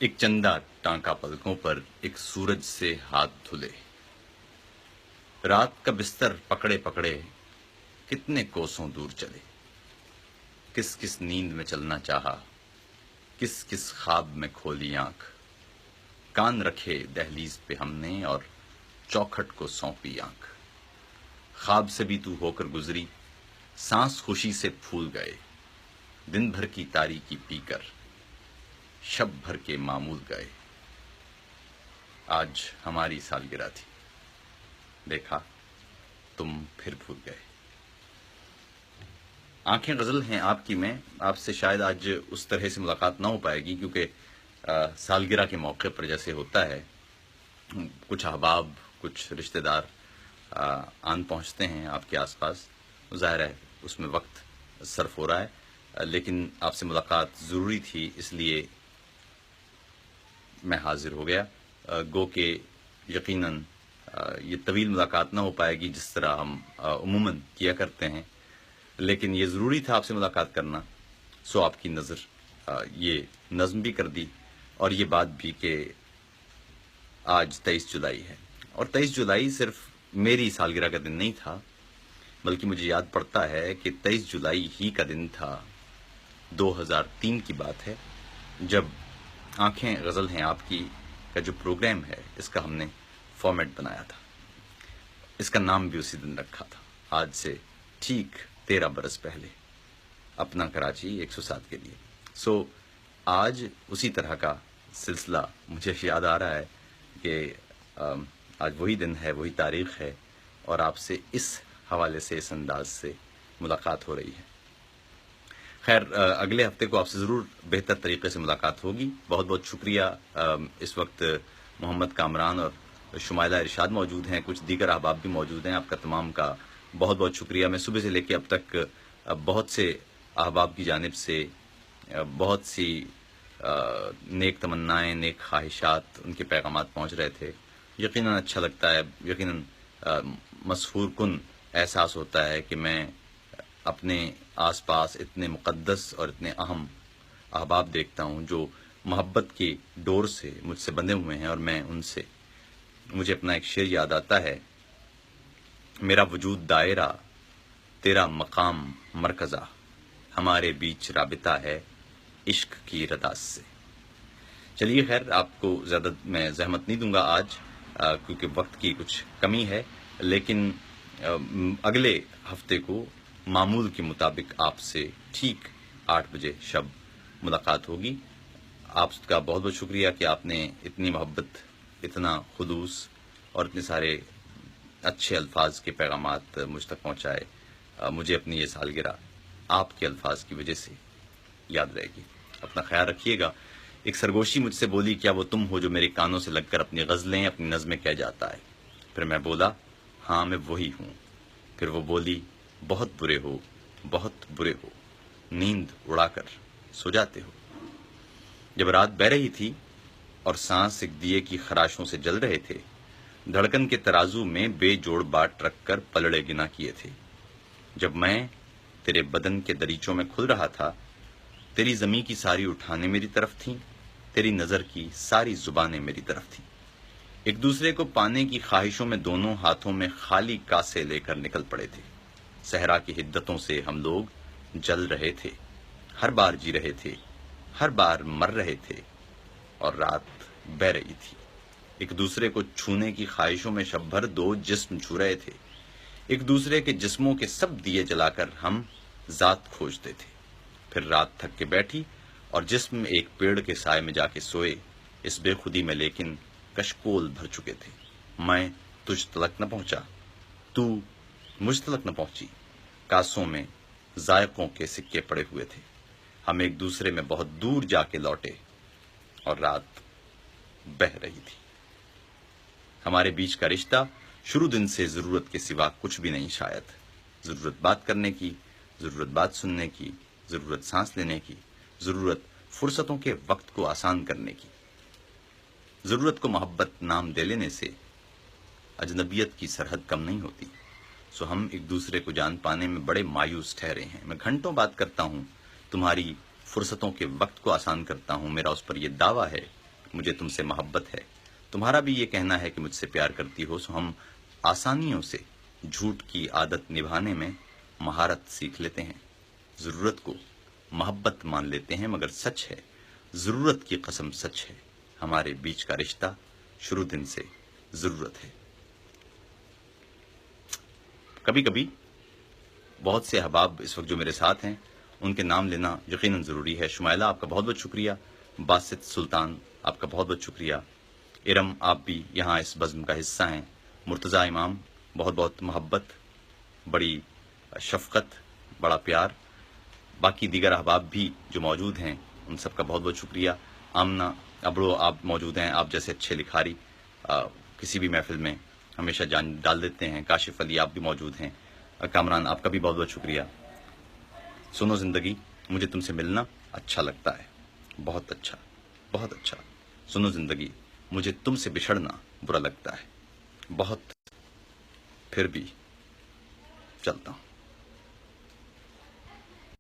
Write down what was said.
ایک چندہ ٹانکا پلکوں پر ایک سورج سے ہاتھ دھلے، رات کا بستر پکڑے پکڑے کتنے کوسوں دور چلے، کس کس نیند میں چلنا چاہا، کس کس خواب میں کھولی آنکھ، کان رکھے دہلیز پہ ہم نے اور چوکھٹ کو سونپی آنکھ، خواب سے بھی تو ہو کر گزری، سانس خوشی سے پھول گئے، دن بھر کی تاریکی پی کر شب بھر کے معمول گئے، آج ہماری سالگرہ تھی، دیکھا تم پھر بھول گئے۔ آنکھیں غزل ہیں آپ کی، میں آپ سے شاید آج اس طرح سے ملاقات نہ ہو پائے گی کیونکہ سالگرہ کے موقع پر جیسے ہوتا ہے کچھ احباب کچھ رشتہ دار آن پہنچتے ہیں آپ کے آس پاس، ظاہر ہے اس میں وقت صرف ہو رہا ہے، لیکن آپ سے ملاقات ضروری تھی اس لیے میں حاضر ہو گیا، گو کہ یقیناً یہ طویل ملاقات نہ ہو پائے گی جس طرح ہم عموماً کیا کرتے ہیں، لیکن یہ ضروری تھا آپ سے ملاقات کرنا، سو آپ کی نظر یہ نظم بھی کر دی، اور یہ بات بھی کہ آج 23 جولائی ہے، اور 23 جولائی صرف میری سالگرہ کا دن نہیں تھا، بلکہ مجھے یاد پڑتا ہے کہ 23 جولائی ہی کا دن تھا، 2003 کی بات ہے، جب آنکھیں غزل ہیں آپ کی کا جو پروگرام ہے اس کا ہم نے فارمیٹ بنایا تھا، اس کا نام بھی اسی دن رکھا تھا، آج سے ٹھیک 13 برس پہلے، اپنا کراچی 107 کے لیے۔ سو آج اسی طرح کا سلسلہ مجھے یاد آ رہا ہے کہ آج وہی دن ہے، وہی تاریخ ہے، اور آپ سے اس حوالے سے اس انداز سے ملاقات ہو رہی ہے۔ خیر اگلے ہفتے کو آپ سے ضرور بہتر طریقے سے ملاقات ہوگی۔ بہت بہت شکریہ، اس وقت محمد کامران اور شمائلہ ارشاد موجود ہیں، کچھ دیگر احباب بھی موجود ہیں، آپ کا تمام کا بہت بہت شکریہ۔ میں صبح سے لے کے اب تک بہت سے احباب کی جانب سے بہت سی نیک تمنائیں، نیک خواہشات، ان کے پیغامات پہنچ رہے تھے، یقیناً اچھا لگتا ہے، یقیناً مسحور کن احساس ہوتا ہے کہ میں اپنے آس پاس اتنے مقدس اور اتنے اہم احباب دیکھتا ہوں جو محبت کی ڈور سے مجھ سے بندھے ہوئے ہیں، اور میں ان سے، مجھے اپنا ایک شعر یاد آتا ہے، میرا وجود دائرہ تیرا مقام مرکزہ، ہمارے بیچ رابطہ ہے عشق کی رداس سے۔ چلیے خیر، آپ کو زیادہ میں زحمت نہیں دوں گا آج کیونکہ وقت کی کچھ کمی ہے، لیکن اگلے ہفتے کو معمول کے مطابق آپ سے ٹھیک 8 بجے شب ملاقات ہوگی۔ آپ کا بہت بہت شکریہ کہ آپ نے اتنی محبت، اتنا خلوص اور اتنے سارے اچھے الفاظ کے پیغامات مجھ تک پہنچائے۔ مجھے اپنی یہ سالگرہ آپ کے الفاظ کی وجہ سے یاد رہے گی۔ اپنا خیال رکھیے گا۔ ایک سرگوشی مجھ سے بولی، کیا وہ تم ہو جو میرے کانوں سے لگ کر اپنی غزلیں، اپنی نظمیں کہہ جاتا ہے؟ پھر میں بولا، ہاں میں وہی ہوں۔ پھر وہ بولی، بہت برے ہو، بہت برے ہو، نیند اڑا کر سو جاتے ہو۔ جب رات بہ رہی تھی اور سانس ایک دیے کی خراشوں سے جل رہے تھے، دھڑکن کے ترازو میں بے جوڑ باٹ رکھ کر پلڑے گنا کیے تھے، جب میں تیرے بدن کے دریچوں میں کھل رہا تھا، تیری زمیں کی ساری اٹھانیں میری طرف تھیں، تیری نظر کی ساری زبانیں میری طرف تھیں، ایک دوسرے کو پانے کی خواہشوں میں دونوں ہاتھوں میں خالی کاسے لے کر نکل پڑے تھے، صحرا کی حدتوں سے ہم لوگ جل رہے تھے، ہر بار جی رہے تھے، ہر بار مر رہے تھے، اور رات بہ رہی تھی، ایک دوسرے کو چھونے کی خواہشوں میں شب بھر دو جسم چھو رہے تھے، ایک دوسرے کے جسموں کے سب دیے جلا کر ہم ذات کھوجتے تھے، پھر رات تھک کے بیٹھی اور جسم ایک پیڑ کے سائے میں جا کے سوئے، اس بے خودی میں لیکن کشکول بھر چکے تھے، میں تجھ تلک نہ پہنچا، تو مجھ تلک نہ پہنچی، کاسوں میں ذائقوں کے سکے پڑے ہوئے تھے، ہم ایک دوسرے میں بہت دور جا کے لوٹے اور رات بہ رہی تھی۔ ہمارے بیچ کا رشتہ شروع دن سے ضرورت کے سوا کچھ بھی نہیں، شاید ضرورت بات کرنے کی، ضرورت بات سننے کی، ضرورت سانس لینے کی، ضرورت فرصتوں کے وقت کو آسان کرنے کی، ضرورت کو محبت نام دے لینے سے اجنبیت کی سرحد کم نہیں ہوتی۔ سو ہم ایک دوسرے کو جان پانے میں بڑے مایوس ٹھہرے ہیں، میں گھنٹوں بات کرتا ہوں، تمہاری فرصتوں کے وقت کو آسان کرتا ہوں، میرا اس پر یہ دعویٰ ہے مجھے تم سے محبت ہے. تمہارا بھی یہ کہنا ہے کہ مجھ سے پیار کرتی ہو، سو ہم آسانیوں سے جھوٹ کی عادت نبھانے میں مہارت سیکھ لیتے ہیں. ضرورت کو محبت مان لیتے ہیں، مگر سچ ہے، ضرورت کی قسم سچ ہے، ہمارے بیچ کا رشتہ شروع دن سے ضرورت ہے. کبھی کبھی بہت سے احباب اس وقت جو میرے ساتھ ہیں ان کے نام لینا یقیناً ضروری ہے. شمائلہ، آپ کا بہت بہت شکریہ. باسط سلطان، آپ کا بہت بہت شکریہ. ارم، آپ بھی یہاں اس بزم کا حصہ ہیں. مرتضیٰ امام، بہت بہت محبت، بڑی شفقت، بڑا پیار. باقی دیگر احباب بھی جو موجود ہیں ان سب کا بہت بہت شکریہ. آمنہ ابڑو، آپ موجود ہیں، آپ جیسے اچھے لکھاری کسی بھی محفل میں ہمیشہ جان ڈال دیتے ہیں. کاشف علی، آپ بھی موجود ہیں. کامران، آپ کا بھی بہت بہت شکریہ. سنو زندگی، مجھے تم سے ملنا اچھا لگتا ہے، بہت اچھا، بہت اچھا. سنو زندگی، مجھے تم سے بچھڑنا برا لگتا ہے، بہت. پھر بھی چلتا ہوں.